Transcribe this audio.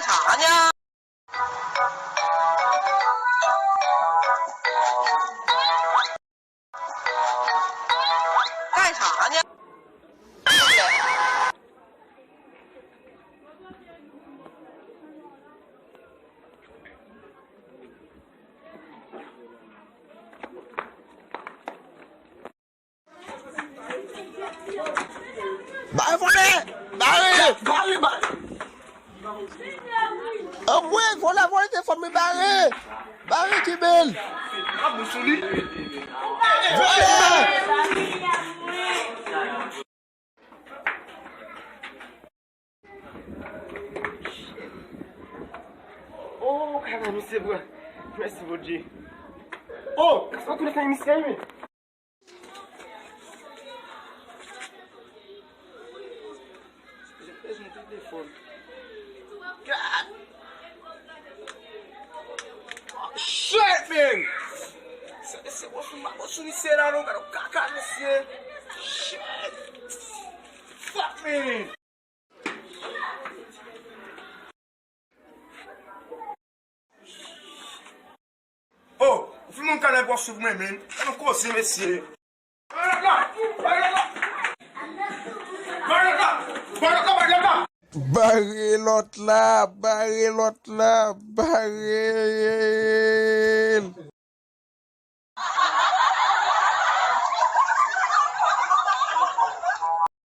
啥呢？干啥呢？Barre, voler! Barre! Barre, barre! Oui, voilà, voilà, t'es famille barré! Barré, tu es belle! Voilà! Oh, cara, me segura. Merci, bom dia. Oh, só que ele tá em mim. Eles não têm telefone. Oh, shit, man! Esse moço me será, não, cara. O cara, você. Shit! Fuck, man! Oh, o filme não quer negócio sobre mim, man. Eu não consigo esse. Vai lá! Barré l'autre là! Barré l'autre là! Barré!